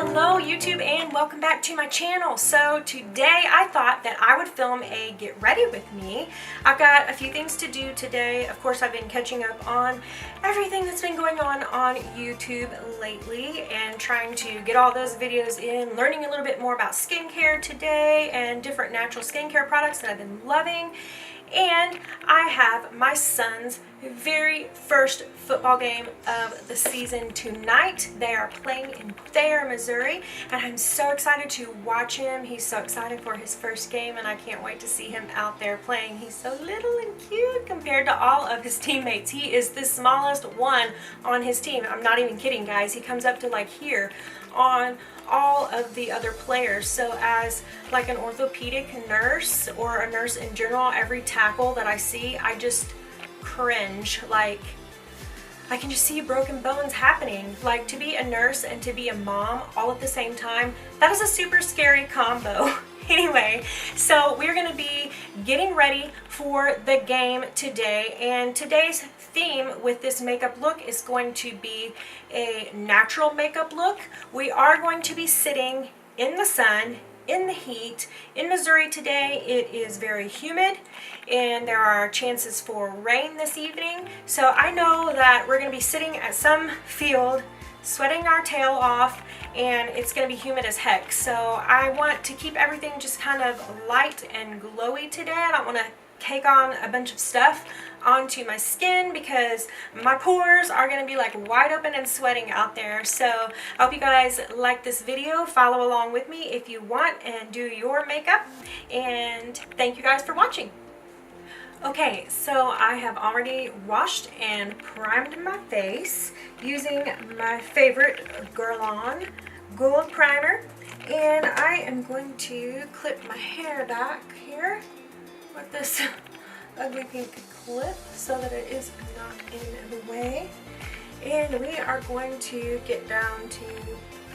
Hello YouTube and welcome back to my channel. So today I thought that I would film a get ready with me. I've got a few things to do today. Of course, I've been catching up on everything that's been going on YouTube lately and trying to get all those videos in, learning a little bit more about skincare today and different natural skincare products that I've been loving. And I have my son's very first football game of the season tonight. They are playing in Thayer, Missouri, and I'm so excited to watch him. He's so excited for his first game, and I can't wait to see him out there playing. He's so little and cute compared to all of his teammates. He is the smallest one on his team. I'm not even kidding, guys. He comes up to like here on all of the other players. So as like an orthopedic nurse or a nurse in general, every tackle that I see, I just cringe. Like, I can just see broken bones happening. Like, to be a nurse and to be a mom all at the same time, that is a super scary combo. Anyway, so we're going to be getting ready for the game today, and today's theme with this makeup look is going to be a natural makeup look. We are going to be sitting in the sun, in the heat. In Missouri today, it is very humid and there are chances for rain this evening. So I know that we're going to be sitting at some field sweating our tail off, and it's going to be humid as heck. So I want to keep everything just kind of light and glowy today. I don't want to take on a bunch of stuff onto my skin because my pores are going to be like wide open and sweating out there. So I hope you guys like this video. Follow along with me if you want and do your makeup, and thank you guys for watching. Okay, so I have already washed and primed my face using my favorite Guerlain Gold Primer, and I am going to clip my hair back here with this ugly pink clip so that it is not in the way, and we are going to get down to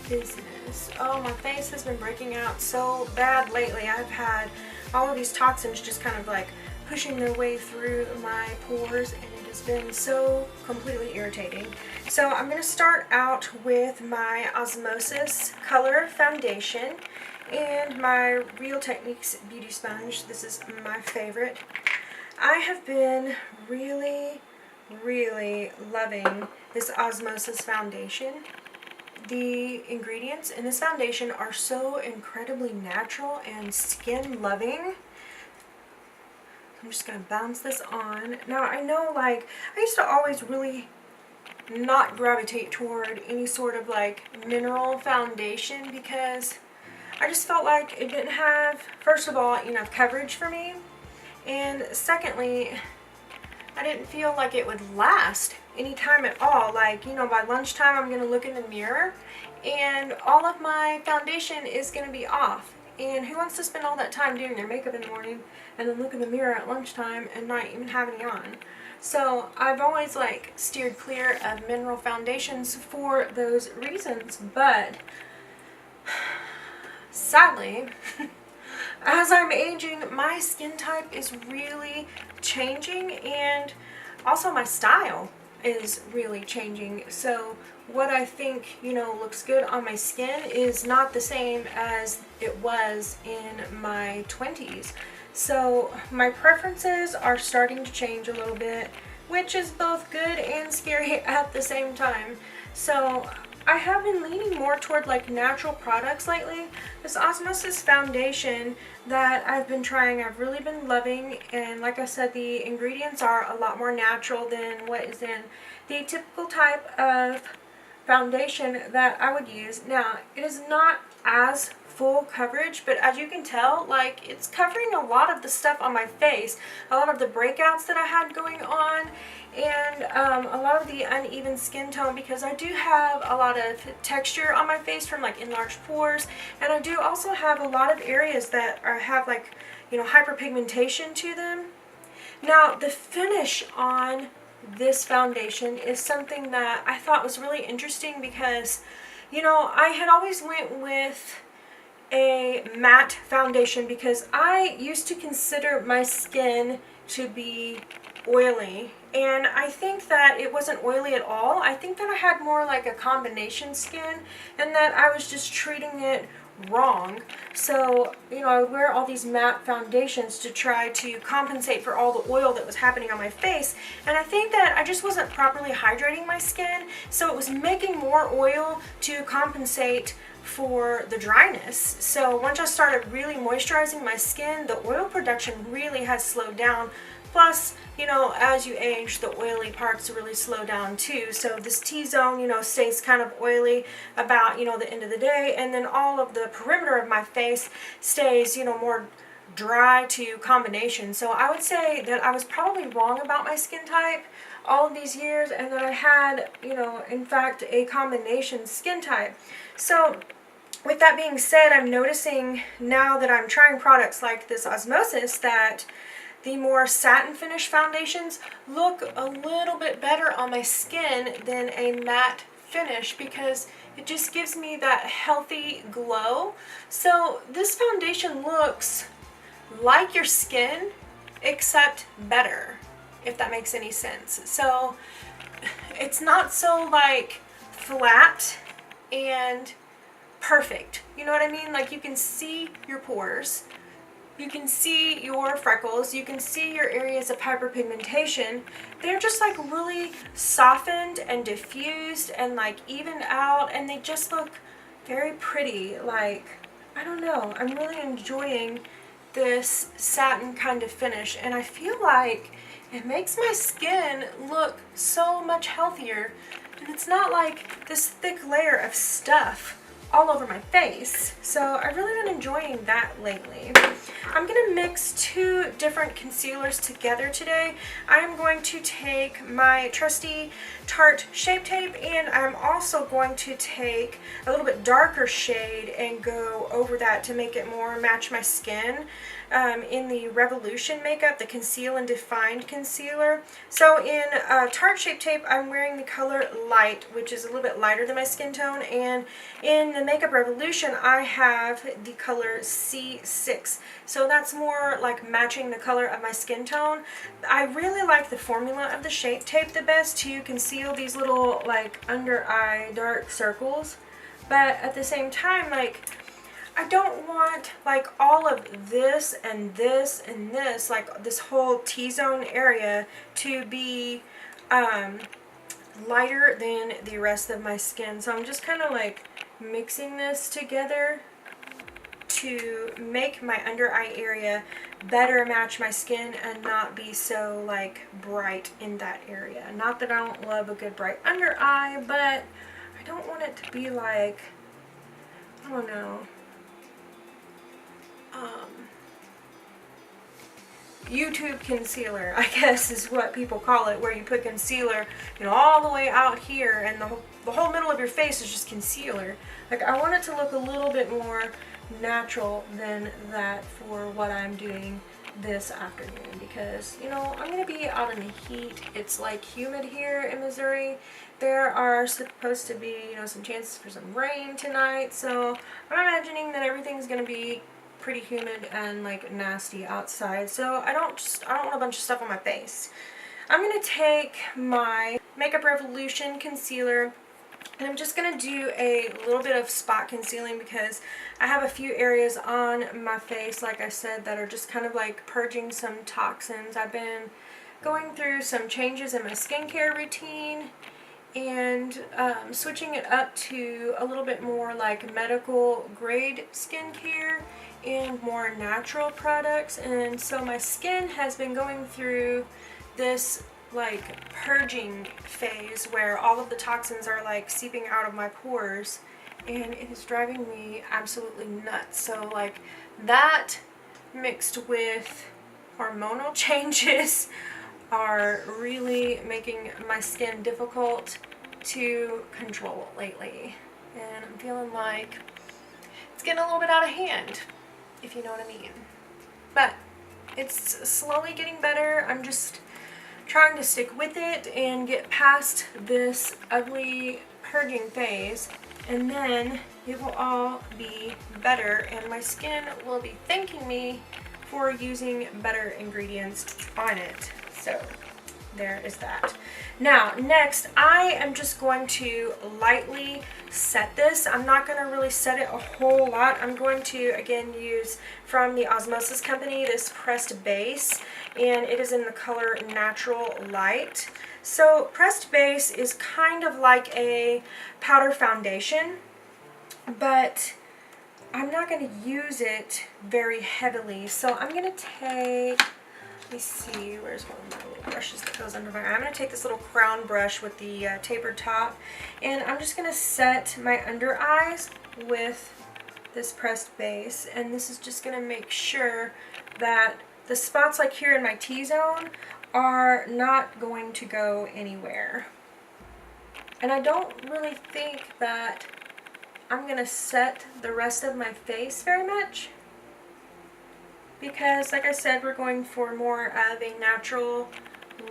business. Oh, my face has been breaking out so bad lately. I've had all of these toxins just kind of like pushing their way through my pores, and it has been so completely irritating. So I'm going to start out with my Osmosis Color Foundation and my Real Techniques Beauty Sponge. This is my favorite. I have been really loving this Osmosis foundation. The ingredients in this foundation are so incredibly natural and skin loving. I'm just going to bounce this on. Now, I know, like, I used to always really not gravitate toward any sort of, like, mineral foundation because I just felt like it didn't have, first of all, enough coverage for me. And secondly, I didn't feel like it would last any time at all. Like, you know, by lunchtime, I'm going to look in the mirror and all of my foundation is going to be off. And who wants to spend all that time doing their makeup in the morning and then look in the mirror at lunchtime and not even have any on? So I've always like steered clear of mineral foundations for those reasons, but sadly, as I'm aging, my skin type is really changing, and also my style is really changing. So what I think, you know, looks good on my skin is not the same as it was in my 20s. So my preferences are starting to change a little bit, which is both good and scary at the same time. So I have been leaning more toward like natural products lately. This Osmosis foundation that I've been trying, I've really been loving, and like I said, the ingredients are a lot more natural than what is in the typical type of foundation that I would use. Now, it is not as full coverage, but as you can tell, like, it's covering a lot of the stuff on my face, a lot of the breakouts that I had going on, and a lot of the uneven skin tone, because I do have a lot of texture on my face from like enlarged pores, and I do also have a lot of areas that have like, you know, hyperpigmentation to them. Now, the finish on this foundation is something that I thought was really interesting because, you know, I had always went with a matte foundation because I used to consider my skin to be oily, and I think that it wasn't oily at all. I think that I had more like a combination skin and that I was just treating it wrong. So, you know, I would wear all these matte foundations to try to compensate for all the oil that was happening on my face, and I think that I just wasn't properly hydrating my skin, so it was making more oil to compensate for the dryness. So once I started really moisturizing my skin, the oil production really has slowed down. Plus, you know, as you age, the oily parts really slow down too. So this T-zone, you know, stays kind of oily about, you know, the end of the day, and then all of the perimeter of my face stays, you know, more dry to combination. So I would say that I was probably wrong about my skin type all of these years, and that I had, you know, in fact, a combination skin type. So with that being said, I'm noticing now that I'm trying products like this Osmosis that the more satin finish foundations look a little bit better on my skin than a matte finish, because it just gives me that healthy glow. So this foundation looks like your skin, except better, if that makes any sense. So it's not so like flat and perfect, you know what I mean? Like, you can see your pores, you can see your freckles, you can see your areas of hyperpigmentation. They're just like really softened and diffused and like evened out, and they just look very pretty. Like, I don't know, I'm really enjoying this satin kind of finish, and I feel like it makes my skin look so much healthier, and it's not like this thick layer of stuff all over my face. So I've really been enjoying that lately. I'm gonna mix two different concealers together today. I am going to take my trusty Tarte Shape Tape, and I'm also going to take a little bit darker shade and go over that to make it more match my skin. In the Revolution makeup, the Conceal and Defined concealer. So in Tarte Shape Tape, I'm wearing the color Light, which is a little bit lighter than my skin tone, and in the Makeup Revolution, I have the color C6. So that's more like matching the color of my skin tone. I really like the formula of the Shape Tape the best to conceal these little like under eye dark circles, but at the same time, like, I don't want like all of this and this and this, like this whole T-zone area, to be lighter than the rest of my skin. So I'm just kind of like mixing this together to make my under eye area better match my skin and not be so like bright in that area. Not that I don't love a good bright under eye, but I don't want it to be like, I don't know, YouTube concealer, I guess is what people call it, where you put concealer, you know, all the way out here, and the whole middle of your face is just concealer. Like, I want it to look a little bit more natural than that for what I'm doing this afternoon, because, you know, I'm going to be out in the heat. It's like humid here in Missouri. There are supposed to be, you know, some chances for some rain tonight, so I'm imagining that everything's going to be pretty humid and like nasty outside. So I don't want a bunch of stuff on my face. I'm going to take my Makeup Revolution concealer, and I'm just going to do a little bit of spot concealing because I have a few areas on my face, like I said, that are just kind of like purging some toxins. I've been going through some changes in my skincare routine and switching it up to a little bit more like medical grade skincare and more natural products. And so my skin has been going through this like purging phase where all of the toxins are like seeping out of my pores, and it is driving me absolutely nuts. So like that mixed with hormonal changes are really making my skin difficult to control lately, and I'm feeling like it's getting a little bit out of hand, if you know what I mean. But it's slowly getting better. I'm just trying to stick with it and get past this ugly purging phase, and then it will all be better and my skin will be thanking me for using better ingredients on it. So there is that. Now, next, I am just going to lightly set this. I'm not going to really set it a whole lot. I'm going to, again, use from the Osmosis company this pressed base, and it is in the color Natural Light. So pressed base is kind of like a powder foundation, but I'm not going to use it very heavily. So I'm going to take, let me see, where's one of my little brushes that goes under my eye? I'm going to take this little crown brush with the tapered top, and I'm just going to set my under eyes with this pressed base. And this is just going to make sure that the spots like here in my T-zone are not going to go anywhere. And I don't really think that I'm going to set the rest of my face very much, because like I said, we're going for more of a natural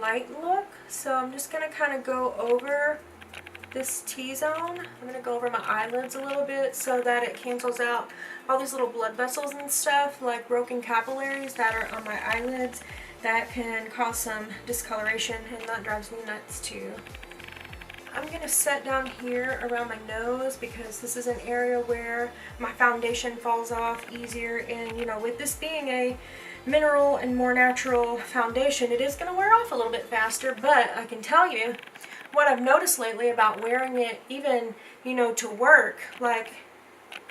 light look. So I'm just going to kind of go over this T-zone. I'm going to go over my eyelids a little bit so that it cancels out all these little blood vessels and stuff, like broken capillaries that are on my eyelids that can cause some discoloration, and that drives me nuts too. I'm going to set down here around my nose because this is an area where my foundation falls off easier, and you know, with this being a mineral and more natural foundation, it is going to wear off a little bit faster. But I can tell you what I've noticed lately about wearing it, even, you know, to work, like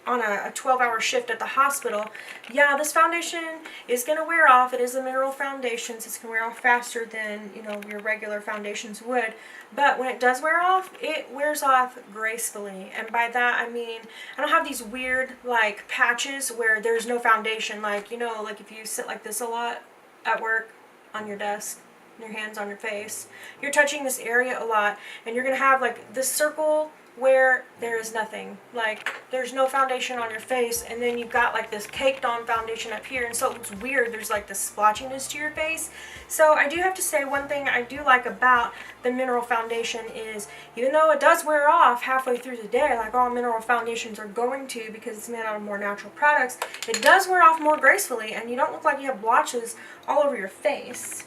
on a 12-hour shift at the hospital. Yeah, this foundation is going to wear off. It is a mineral foundation, so it's going to wear off faster than, you know, your regular foundations would. But when it does wear off, it wears off gracefully. And by that, I mean, I don't have these weird, like, patches where there's no foundation. Like, you know, like if you sit like this a lot at work on your desk, your hands on your face, you're touching this area a lot, and you're going to have, like, this circle where there is nothing, like there's no foundation on your face, and then you've got like this caked on foundation up here, and so it looks weird. There's like this splotchiness to your face. So I do have to say, one thing I do like about the mineral foundation is, even though it does wear off halfway through the day, like all mineral foundations are going to, because it's made out of more natural products, it does wear off more gracefully, and you don't look like you have blotches all over your face.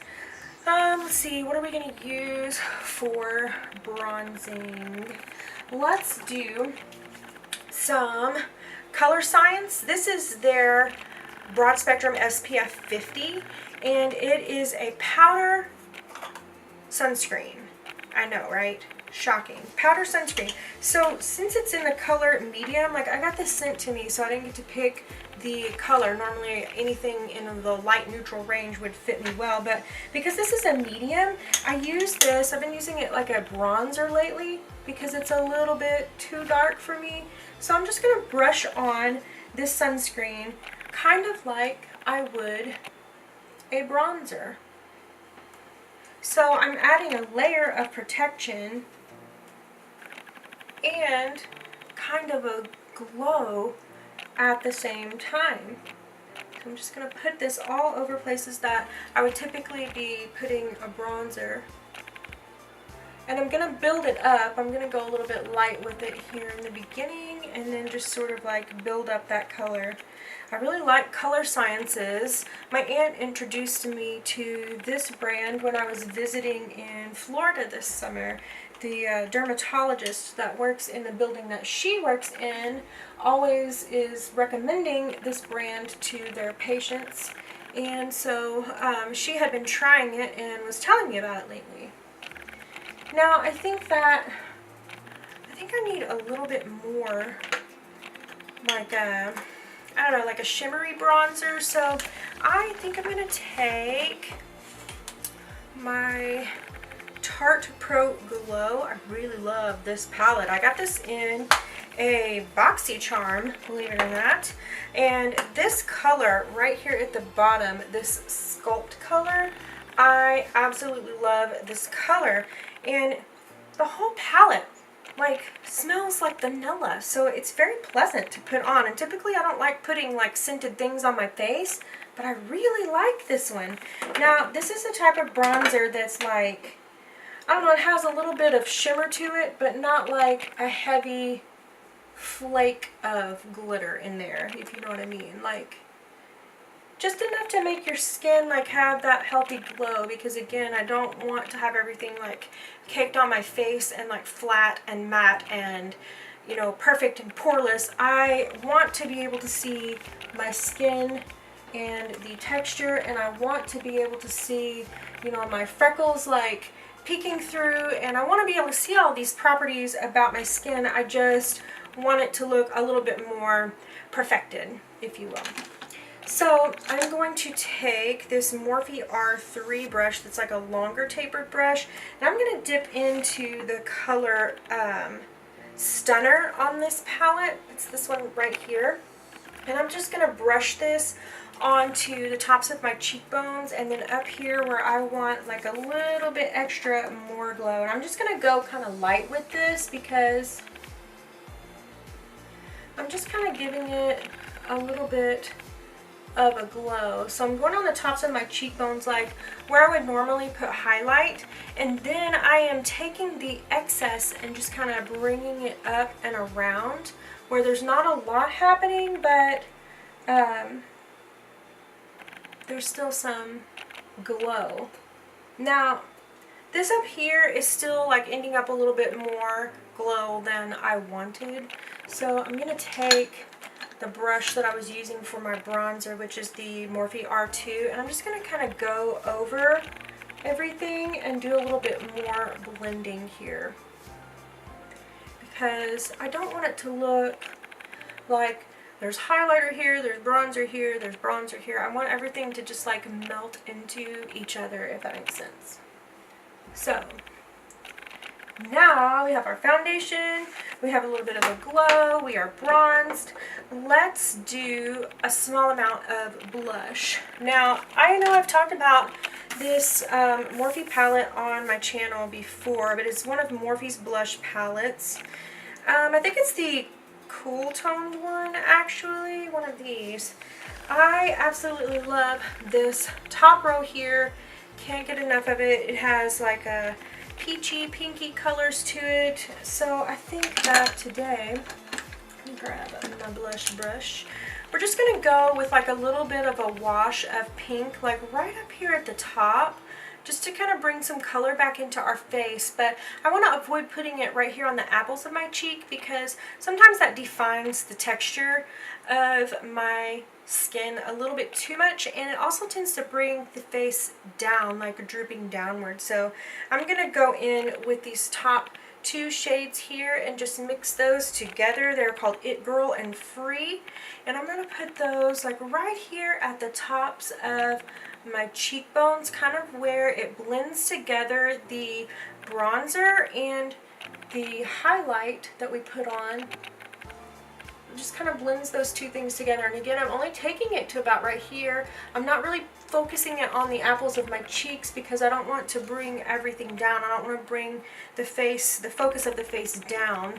Let's see, what are we going to use for bronzing? Let's do some Color Science. This is their Broad Spectrum SPF 50, and it is a powder sunscreen. I know, right? Shocking. Powder sunscreen. So since it's in the color medium, like I got this sent to me, so I didn't get to pick the color. Normally anything in the light neutral range would fit me well, but because this is a medium, I use this. I've been using it like a bronzer lately because it's a little bit too dark for me. So I'm just going to brush on this sunscreen kind of like I would a bronzer. So I'm adding a layer of protection and kind of a glow at the same time. So I'm just going to put this all over places that I would typically be putting a bronzer. And I'm going to build it up. I'm going to go a little bit light with it here in the beginning, and then just sort of like build up that color. I really like Color Sciences. My aunt introduced me to this brand when I was visiting in Florida this summer. The dermatologist that works in the building that she works in always is recommending this brand to their patients. And so she had been trying it and was telling me about it lately. Now I think I need a little bit more like a, I don't know, like a shimmery bronzer. So I think I'm going to take my Tarte Pro Glow. I really love this palette. I got this in a BoxyCharm, believe it or not. And this color right here at the bottom, this Sculpt color, I absolutely love this color. And the whole palette like smells like vanilla, so it's very pleasant to put on. And typically I don't like putting like scented things on my face, but I really like this one. Now this is the type of bronzer that's like, I don't know, it has a little bit of shimmer to it, but not like a heavy flake of glitter in there, if you know what I mean. Like, just enough to make your skin like have that healthy glow, because again, I don't want to have everything like caked on my face and like flat and matte and, you know, perfect and poreless. I want to be able to see my skin and the texture, and I want to be able to see, you know, my freckles like peeking through, and I want to be able to see all these properties about my skin. I just want it to look a little bit more perfected, if you will. So I'm going to take this Morphe R3 brush that's like a longer tapered brush, and I'm going to dip into the color Stunner on this palette. It's this one right here. And I'm just going to brush this onto the tops of my cheekbones, and then up here where I want like a little bit extra more glow. And I'm just going to go kind of light with this because I'm just kind of giving it a little bit of a glow. So I'm going on the tops of my cheekbones, like where I would normally put highlight, and then I am taking the excess and just kind of bringing it up and around where there's not a lot happening, but there's still some glow. Now this up here is still like ending up a little bit more glow than I wanted, so I'm gonna take the brush that I was using for my bronzer, which is the Morphe R2, and I'm just going to kind of go over everything and do a little bit more blending here, because I don't want it to look like there's highlighter here, there's bronzer here, there's bronzer here. I want everything to just like melt into each other, if that makes sense. So now we have our foundation, we have a little bit of a glow, we are bronzed. Let's do a small amount of blush. Now, I know I've talked about this Morphe palette on my channel before, but it's one of Morphe's blush palettes. I think it's the cool toned one, actually, one of these. I absolutely love this top row here. Can't get enough of it. It has like a peachy, pinky colors to it. So I think that today, let me grab my blush brush. We're just going to go with like a little bit of a wash of pink, like right up here at the top, just to kind of bring some color back into our face. But I want to avoid putting it right here on the apples of my cheek, because sometimes that defines the texture of my skin a little bit too much, and it also tends to bring the face down, like drooping downward. So I'm going to go in with these top two shades here and just mix those together. They're called It Girl and Free, and I'm going to put those like right here at the tops of my cheekbones, kind of where it blends together the bronzer and the highlight that we put on. It just kind of blends those two things together. And again, I'm only taking it to about right here. I'm not really focusing it on the apples of my cheeks, because I don't want to bring everything down. I don't want to bring the face, the focus of the face down.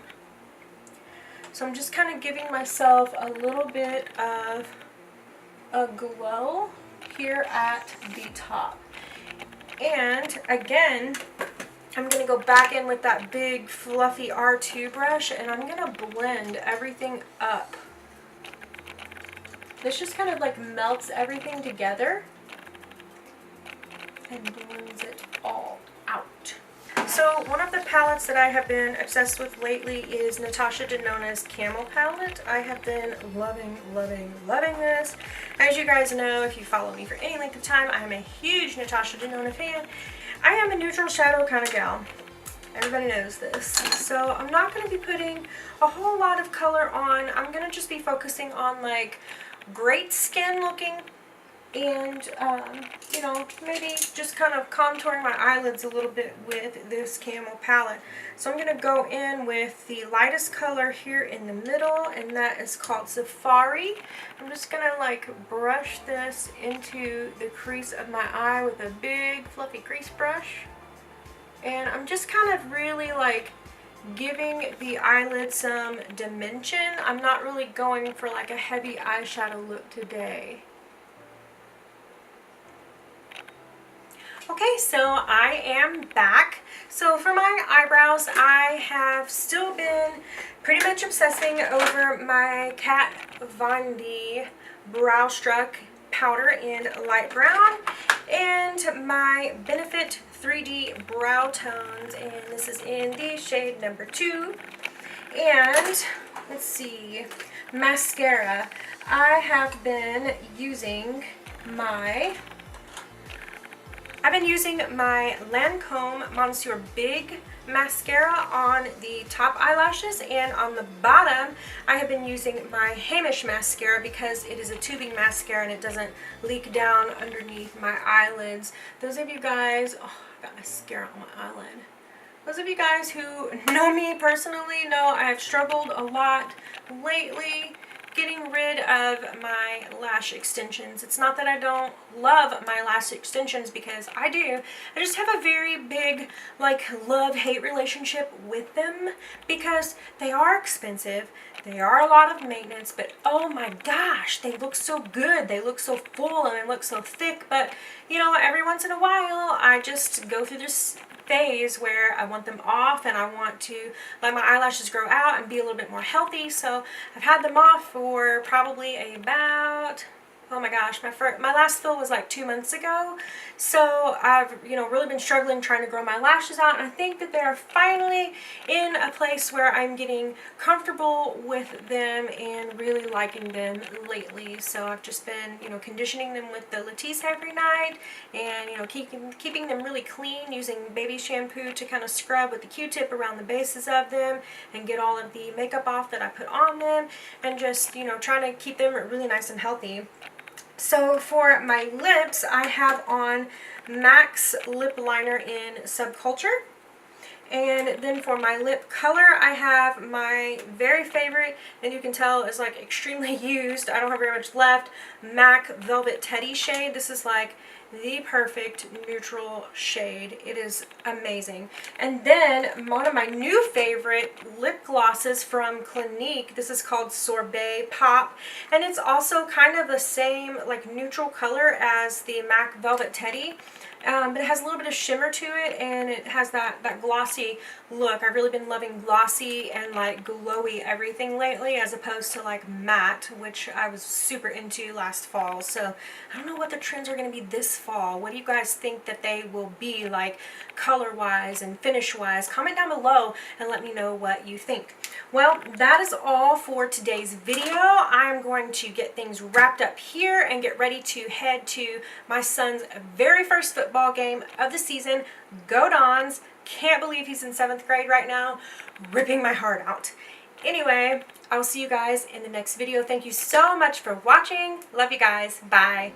So I'm just kind of giving myself a little bit of a glow here at the top. And again, I'm going to go back in with that big fluffy R2 brush, and I'm going to blend everything up. This just kind of like melts everything together and blends it all out. So one of the palettes that I have been obsessed with lately is Natasha Denona's Camel palette. I have been loving, loving, loving this. As you guys know, if you follow me for any length of time, I am a huge Natasha Denona fan. I am a neutral shadow kind of gal. Everybody knows this. So I'm not going to be putting a whole lot of color on. I'm going to just be focusing on like great skin looking, and you know, maybe just kind of contouring my eyelids a little bit with this Camel palette. So I'm going to go in with the lightest color here in the middle, and that is called Safari. I'm just going to like brush this into the crease of my eye with a big fluffy crease brush, and I'm just kind of really like giving the eyelid some dimension. I'm not really going for like a heavy eyeshadow look today. Okay, so I am back. So for my eyebrows, I have still been pretty much obsessing over my Kat Von D Brow Struck powder in light brown, and my Benefit 3D brow tones, and this is in the shade number 2. And let's see, mascara. I have been using my Lancome Monsieur Big mascara on the top eyelashes, and on the bottom I have been using my Hamish mascara because it is a tubing mascara and it doesn't leak down underneath my eyelids. Those of you guys, oh, I got mascara on my eyelid. Those of you guys who know me personally know I have struggled a lot lately getting rid of my lash extensions. It's not that I don't love my lash extensions, because I do. I just have a very big, like, love-hate relationship with them because they are expensive. They are a lot of maintenance, but oh my gosh, they look so good. They look so full and they look so thick, but you know, every once in a while I just go through this phase where I want them off and I want to let my eyelashes grow out and be a little bit more healthy. So I've had them off for probably about, oh my gosh, my last fill was like 2 months ago. So I've, you know, really been struggling trying to grow my lashes out, and I think that they're finally in a place where I'm getting comfortable with them and really liking them lately. So I've just been, you know, conditioning them with the Latisse every night, and, you know, keeping them really clean using baby shampoo to kind of scrub with the Q-tip around the bases of them and get all of the makeup off that I put on them, and just, you know, trying to keep them really nice and healthy. So for my lips, I have on MAC's lip liner in Subculture. And then for my lip color, I have my very favorite, and you can tell is like extremely used, I don't have very much left, MAC Velvet Teddy shade. This is like the perfect neutral shade. It is amazing. And then one of my new favorite lip glosses from Clinique. This is called Sorbet Pop, and it's also kind of the same like neutral color as the MAC Velvet Teddy. But it has a little bit of shimmer to it, and it has that glossy look. I've really been loving glossy and like glowy everything lately, as opposed to like matte, which I was super into last fall. So I don't know what the trends are going to be this fall. What do you guys think that they will be like color wise and finish wise? Comment down below and let me know what you think. Well, that is all for today's video. I'm going to get things wrapped up here and get ready to head to my son's very first football game of the season. Go Dons! Can't believe he's in 7th grade right now. Ripping my heart out. Anyway, I will see you guys in the next video. Thank you so much for watching. Love you guys. Bye.